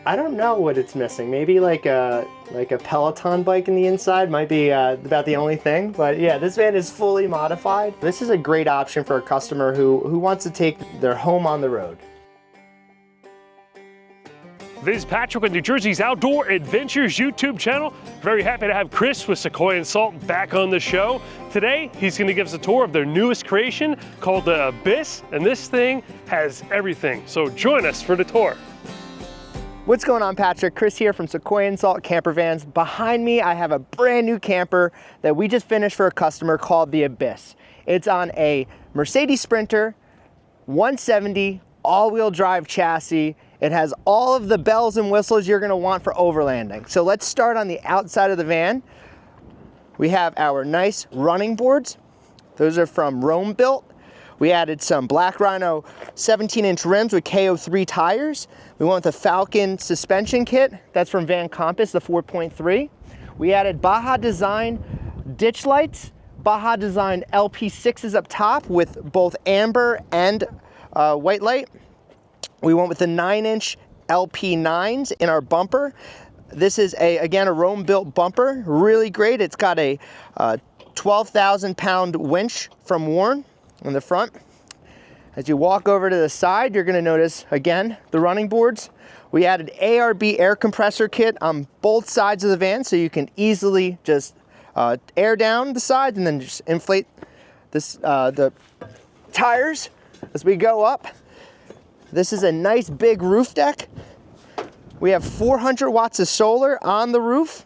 I don't know what it's missing. Maybe like a Peloton bike in the inside might be about the only thing. But yeah, this van is fully modified. This is a great option for a customer who wants to take their home on the road. This is Patrick with New Jersey's Outdoor Adventures YouTube channel. Very happy to have Chris with Sequoia and Salt back on the show. Today, he's going to give us a tour of their newest creation called the Abyss, and this thing has everything. So join us for the tour. What's going on, Patrick? Chris here from Sequoia and Salt Camper Vans. Behind me, I have a brand new camper that we just finished for a customer called the Abyss. It's on a Mercedes Sprinter 170 all-wheel drive chassis. It has all of the bells and whistles you're gonna want for overlanding. So let's start on the outside of the van. We have our nice running boards. Those are from Rome Built. We added some Black Rhino 17-inch rims with KO3 tires. We went with the Falcon suspension kit. That's from Van Compass, the 4.3. We added Baja Design ditch lights, Baja Design LP6s up top with both amber and white light. We went with the 9-inch LP9s in our bumper. This is again a Rome Built bumper, really great. It's got a 12,000 pound winch from Warn in the front. As you walk over to the side, you're gonna notice, again, the running boards. We added ARB air compressor kit on both sides of the van so you can easily just air down the sides and then just inflate this, the tires as we go up. This is a nice big roof deck. We have 400 watts of solar on the roof.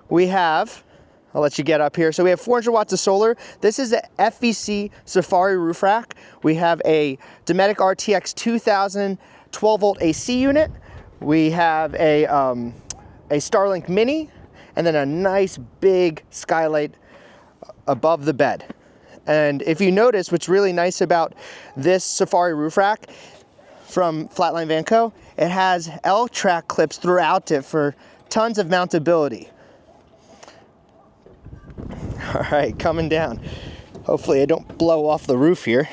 We have, I'll let you get up here. So we have 400 watts of solar. This is a FVC Safari roof rack. We have a Dometic RTX 2000 12 volt AC unit. We have a Starlink Mini, and then a nice big skylight above the bed. And if you notice, what's really nice about this Safari roof rack from Flatline Van Co., it has L-track clips throughout it for tons of mountability. All right, coming down. Hopefully I don't blow off the roof here.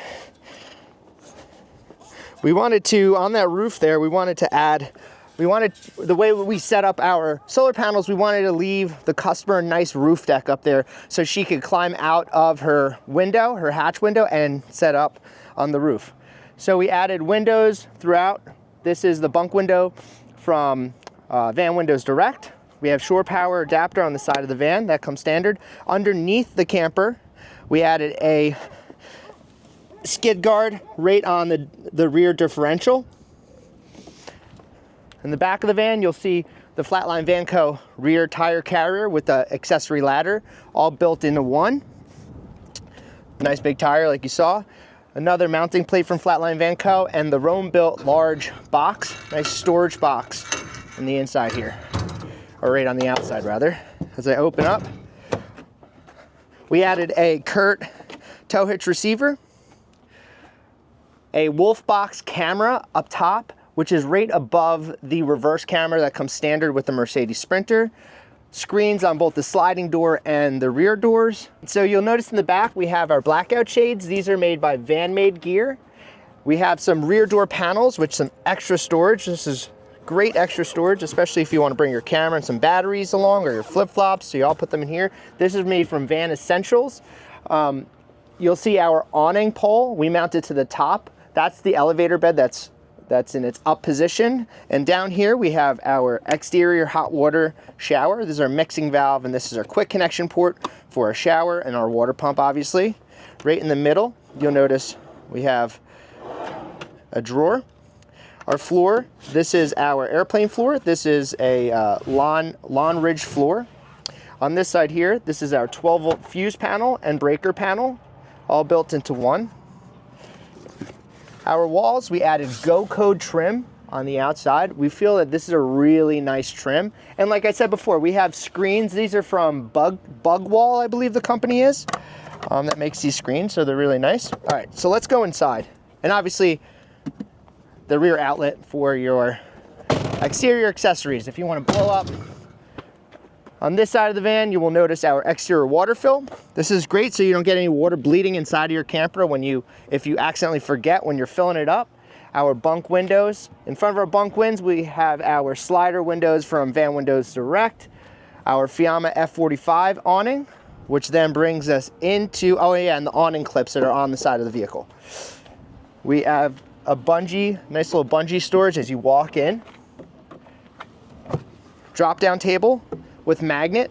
We wanted to, on that roof there, we wanted to add, the way we set up our solar panels, we wanted to leave the customer a nice roof deck up there so she could climb out of her window, her hatch window, and set up on the roof. So we added windows throughout. This is the bunk window from Van Windows Direct. We have shore power adapter on the side of the van, that comes standard. Underneath the camper, we added a skid guard right on the rear differential. In the back of the van, you'll see the Flatline Van Co. rear tire carrier with the accessory ladder, all built into one. Nice big tire like you saw. Another mounting plate from Flatline Van Co. and the Rome Built large box, nice storage box on the inside here, or right on the outside rather. As I open up, we added a Kurt tow hitch receiver, a Wolf Box camera up top, which is right above the reverse camera that comes standard with the Mercedes Sprinter. Screens on both the sliding door and the rear doors. So you'll notice in the back we have our blackout shades. These are made by Van Made Gear. We have some rear door panels with some extra storage. This is great extra storage, especially if you want to bring your camera and some batteries along or your flip-flops, so you all put them in here. This is made from Van Essentials. You'll see our awning pole. We mount it to the top. That's the elevator bed that's in its up position. And down here we have our exterior hot water shower. This is our mixing valve, and this is our quick connection port for our shower and our water pump, obviously. Right in the middle, you'll notice we have a drawer. Our floor, this is our airplane floor. This is a lawn ridge floor. On this side here, this is our 12 volt fuse panel and breaker panel, all built into one. Our walls, we added Go Code trim on the outside. We feel that this is a really nice trim. And like I said before, we have screens. These are from Bug Wall, I believe the company is, that makes these screens, so they're really nice. All right, so let's go inside. And obviously, the rear outlet for your exterior accessories. If you want to blow up. On this side of the van, you will notice our exterior water fill. This is great so you don't get any water bleeding inside of your camper if you accidentally forget when you're filling it up. our bunk windows. In front of our bunk windows, we have our slider windows from Van Windows Direct, our Fiamma F45 awning, which then brings us into, oh yeah, and the awning clips that are on the side of the vehicle. We have a bungee, nice little bungee storage as you walk in. Drop down table with magnet.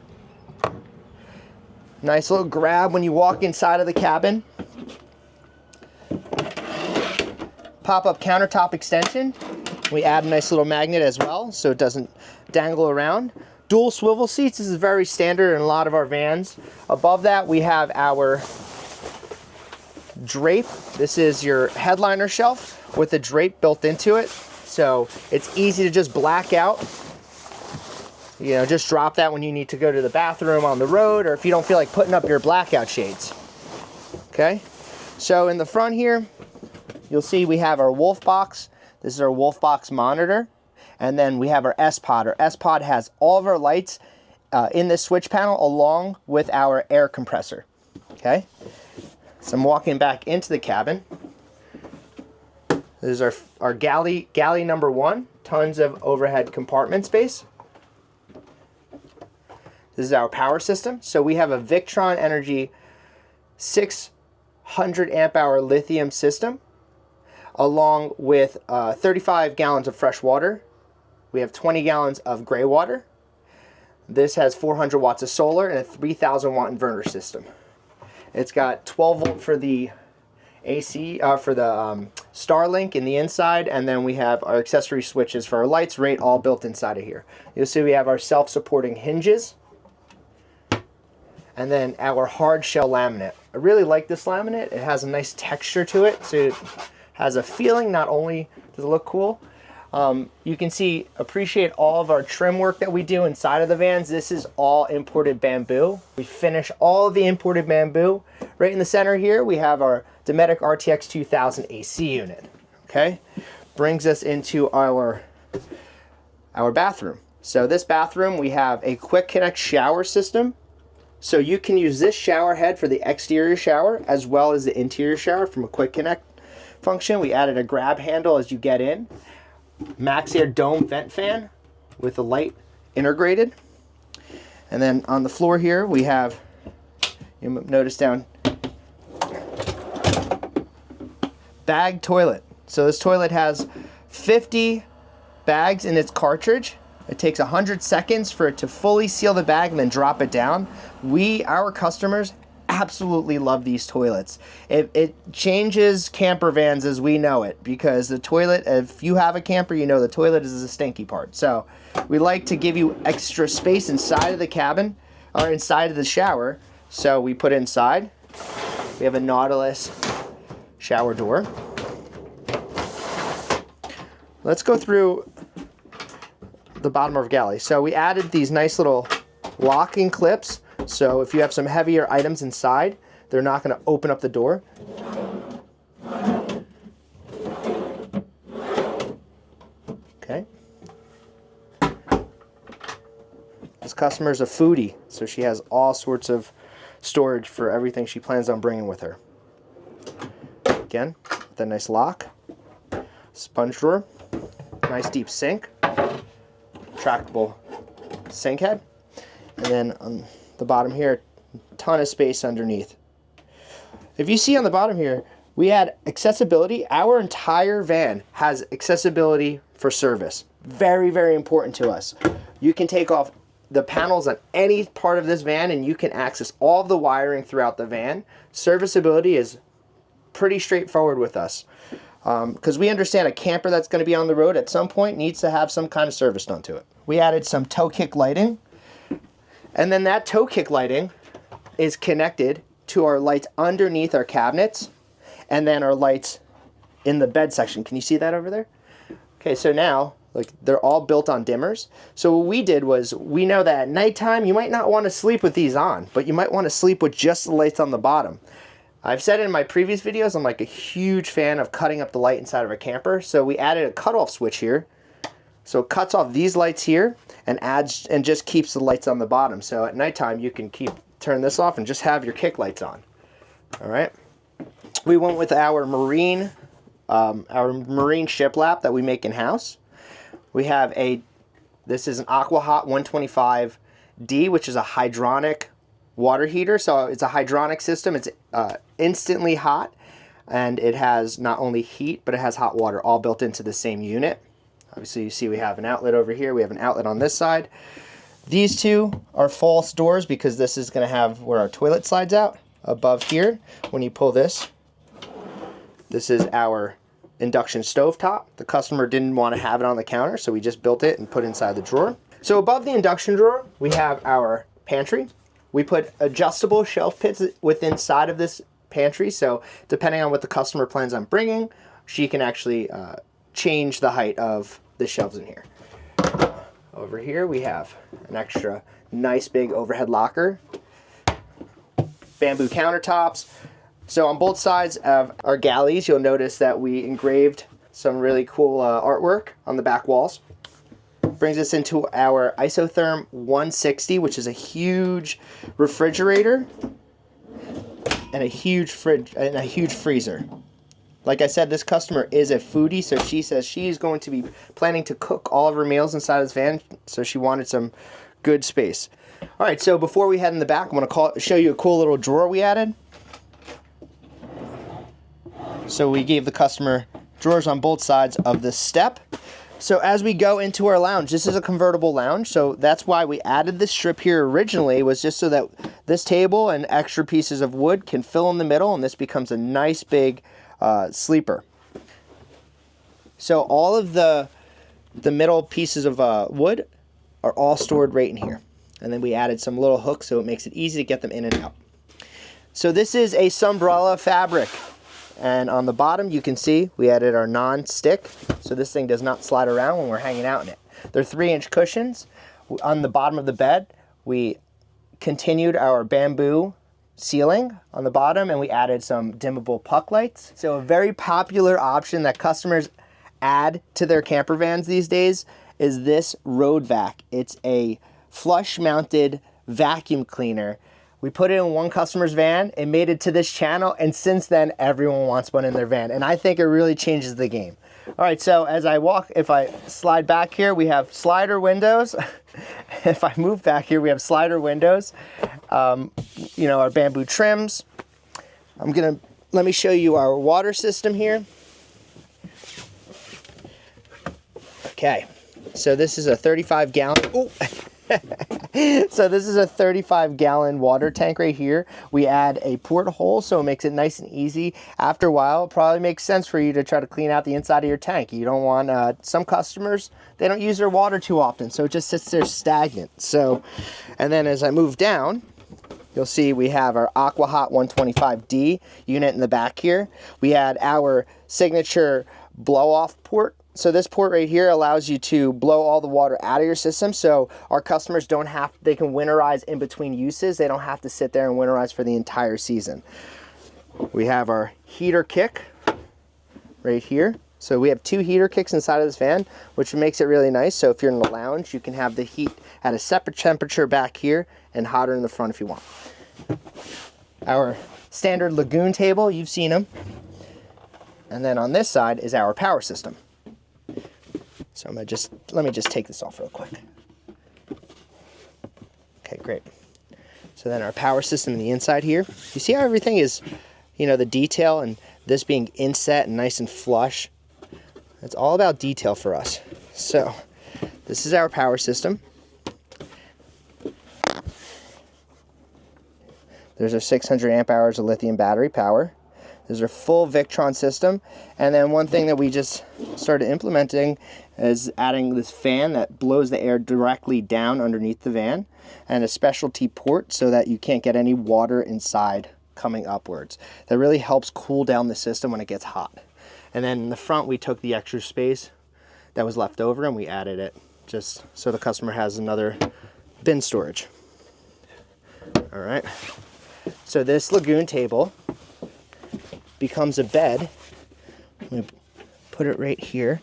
Nice little grab when you walk inside of the cabin. Pop-up countertop extension. We add a nice little magnet as well so it doesn't dangle around. Dual swivel seats. This is very standard in a lot of our vans. Above that we have our drape. This is your headliner shelf with a drape built into it. So it's easy to just black out. You know, just drop that when you need to go to the bathroom on the road or if you don't feel like putting up your blackout shades. Okay, so in the front here, you'll see we have our Wolf Box. This is our Wolf Box monitor. And then we have our S-Pod. Our S-Pod has all of our lights in this switch panel along with our air compressor. Okay, so I'm walking back into the cabin. This is our galley number 1. Tons of overhead compartment space. This is our power system. So we have a Victron Energy 600 amp hour lithium system along with 35 gallons of fresh water. We have 20 gallons of gray water. This has 400 watts of solar and a 3,000 watt inverter system. It's got 12 volt for the AC, for the Starlink in the inside, and then we have our accessory switches for our lights, right, all built inside of here. You'll see we have our self-supporting hinges, and then our hard shell laminate. I really like this laminate. It has a nice texture to it, so it has a feeling. Not only does it look cool, you can appreciate all of our trim work that we do inside of the vans. This is all imported bamboo. We finish all of the imported bamboo. Right in the center here, we have our Dometic RTX 2000 AC unit. Okay, brings us into our bathroom. So this bathroom, we have a quick connect shower system. So you can use this shower head for the exterior shower as well as the interior shower from a quick connect function. We added a grab handle as you get in. Max Air dome vent fan with a light integrated. And then on the floor here we have, you notice down, bag toilet. So this toilet has 50 bags in its cartridge. It takes 100 seconds for it to fully seal the bag and then drop it down. Our customers absolutely love these toilets. It changes camper vans as we know it, because the toilet, if you have a camper, you know the toilet is the stinky part. So we like to give you extra space inside of the cabin or inside of the shower. So we put it inside. We have a Nautilus shower door. Let's go through the bottom of our galley. So we added these nice little locking clips. So if you have some heavier items inside, they're not going to open up the door. Okay. This customer is a foodie, so she has all sorts of storage for everything she plans on bringing with her. Again, that nice lock, sponge drawer, nice deep sink, retractable sink head, and then on the bottom here, a ton of space underneath. If you see on the bottom here, we had accessibility. Our entire van has accessibility for service. Very, very important to us. You can take off the panels on any part of this van and you can access all of the wiring throughout the van. Serviceability is pretty straightforward with us, because we understand a camper that's going to be on the road at some point needs to have some kind of service done to it. We added some toe kick lighting, and then that toe kick lighting is connected to our lights underneath our cabinets and then our lights in the bed section. Can you see that over there? Okay, so now, like, they're all built on dimmers. So what we did was, we know that at nighttime you might not want to sleep with these on, but you might want to sleep with just the lights on the bottom. I've said in my previous videos, I'm like a huge fan of cutting up the light inside of a camper. So we added a cutoff switch here. So it cuts off these lights here and adds and just keeps the lights on the bottom. So at nighttime you can turn this off and just have your kick lights on. All right. We went with our marine our marine shiplap that we make in-house. We have this is an Aqua Hot 125D, which is a hydronic water heater. So it's a hydronic system. It's instantly hot, and it has not only heat, but it has hot water all built into the same unit. Obviously, you see we have an outlet over here. We have an outlet on this side. These two are false doors because this is going to have where our toilet slides out above here. When you pull this, this is our induction stovetop. The customer didn't want to have it on the counter, so we just built it and put it inside the drawer. So above the induction drawer, we have our pantry. We put adjustable shelf pits within inside of this pantry, so depending on what the customer plans on bringing, she can actually change the height of the shelves in here. Over here we have an extra nice big overhead locker, bamboo countertops. So on both sides of our galleys, you'll notice that we engraved some really cool artwork on the back walls. Brings us into our Isotherm 160, which is a huge refrigerator and a huge fridge and a huge freezer. Like I said, this customer is a foodie, so she says she's going to be planning to cook all of her meals inside of this van, so she wanted some good space. All right, so before we head in the back, I'm going to show you a cool little drawer we added. So we gave the customer drawers on both sides of this step. So as we go into our lounge, this is a convertible lounge, so that's why we added this strip here originally, was just so that this table and extra pieces of wood can fill in the middle, and this becomes a nice big sleeper. So all of the middle pieces of wood are all stored right in here. And then we added some little hooks so it makes it easy to get them in and out. So this is a Sunbrella fabric. And on the bottom you can see we added our non-stick. So this thing does not slide around when we're hanging out in it. They're 3-inch cushions. On the bottom of the bed, we continued our bamboo ceiling on the bottom, and we added some dimmable puck lights. So a very popular option that customers add to their camper vans these days is this road vac. It's a flush mounted vacuum cleaner. We put it in one customer's van, it made it to this channel, and since then everyone wants one in their van, and I think it really changes the game. All right, so as I walk, if I slide back here, we have slider windows. If I move back here, we have slider windows. You know, our bamboo trims. Let me show you our water system here. Okay, so this is a 35-gallon. So this is a 35-gallon water tank right here. We add a porthole so it makes it nice and easy. After a while, it probably makes sense for you to try to clean out the inside of your tank. You don't want, some customers, they don't use their water too often, so it just sits there stagnant. So, and then as I move down, you'll see we have our Aqua Hot 125D unit in the back here. We had our signature blow-off port. So this port right here allows you to blow all the water out of your system, so our customers they can winterize in between uses. They don't have to sit there and winterize for the entire season. We have our heater kick right here. So we have 2 heater kicks inside of this van, which makes it really nice. So if you're in the lounge, you can have the heat at a separate temperature back here and hotter in the front if you want. Our standard lagoon table, you've seen them. And then on this side is our power system. So let me just take this off real quick. Okay, great. So then our power system in the inside here. You see how everything is, you know, the detail, and this being inset and nice and flush. It's all about detail for us. So this is our power system. There's our 600 amp hours of lithium battery power. There's our full Victron system. And then one thing that we just started implementing is adding this fan that blows the air directly down underneath the van, and a specialty port so that you can't get any water inside coming upwards. That really helps cool down the system when it gets hot. And then in the front, we took the extra space that was left over and we added it just so the customer has another bin storage. All right. So this lagoon table becomes a bed. We put it right here.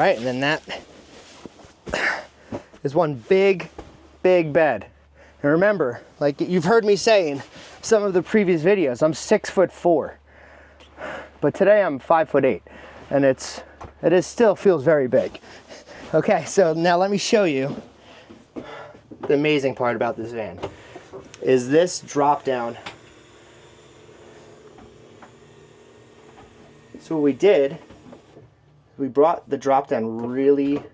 right, and then that is one big bed. And remember, like you've heard me say in some of the previous videos, I'm 6'4", but today I'm 5'8", and it still feels very big. Okay, so now let me show you the amazing part about this van is this drop down. So what we did, we brought the drop down really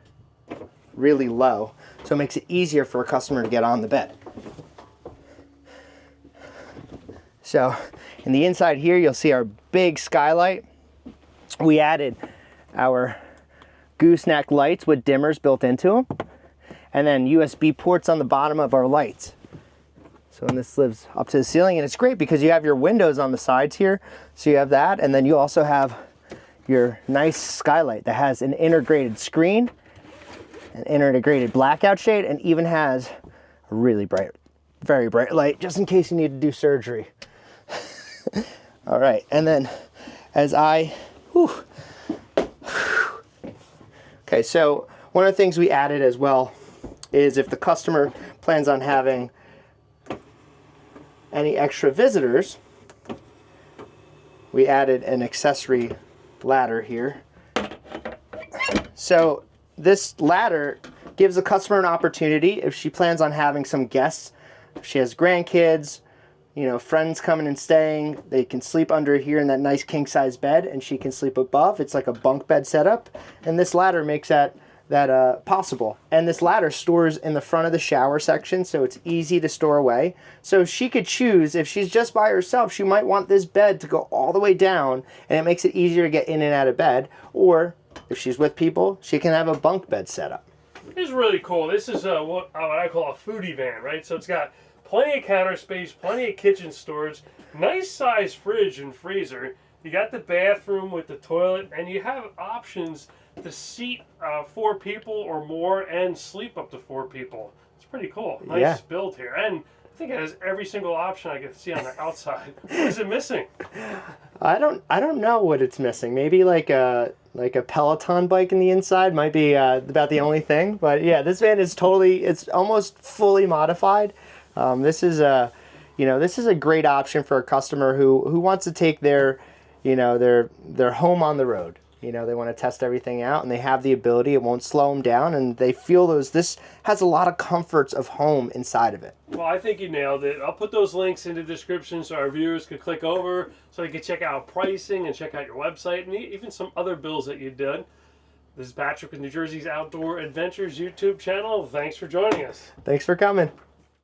low, so it makes it easier for a customer to get on the bed. So in the inside here, you'll see our big skylight. We added our gooseneck lights with dimmers built into them, and then USB ports on the bottom of our lights. So and this lives up to the ceiling, and it's great because you have your windows on the sides here. So you have that, and then you also have your nice skylight that has an integrated screen, an integrated blackout shade, and even has a really bright, very bright light just in case you need to do surgery. All right, and then as okay, so one of the things we added as well is if the customer plans on having any extra visitors, we added an accessory ladder here. So this ladder gives the customer an opportunity if she plans on having some guests, if she has grandkids, you know, friends coming and staying, they can sleep under here in that nice king size bed, and she can sleep above. It's like a bunk bed setup, and this ladder makes that possible. And this ladder stores in the front of the shower section, so it's easy to store away. So she could choose, if she's just by herself, she might want this bed to go all the way down, and it makes it easier to get in and out of bed. Or if she's with people, she can have a bunk bed setup. This is really cool. This is what I call a foodie van, right? So it's got plenty of counter space, plenty of kitchen storage, nice size fridge and freezer. You got the bathroom with the toilet, and you have options to seat 4 people or more and sleep up to 4 people. It's pretty cool. Nice build here. And I think it has every single option I can see on the outside. What is it missing? I don't know what it's missing. Maybe like a Peloton bike in the inside might be about the only thing. But yeah, this van is it's almost fully modified. This is a great option for a customer who wants to take their home on the road. You know, they want to test everything out, and they have the ability. It won't slow them down, and they feel this has a lot of comforts of home inside of it. Well, I think you nailed it. I'll put those links in the description so our viewers can click over so they can check out pricing and check out your website and even some other builds that you did. This is Patrick with New Jersey's Outdoor Adventures YouTube channel. Thanks for joining us. Thanks for coming.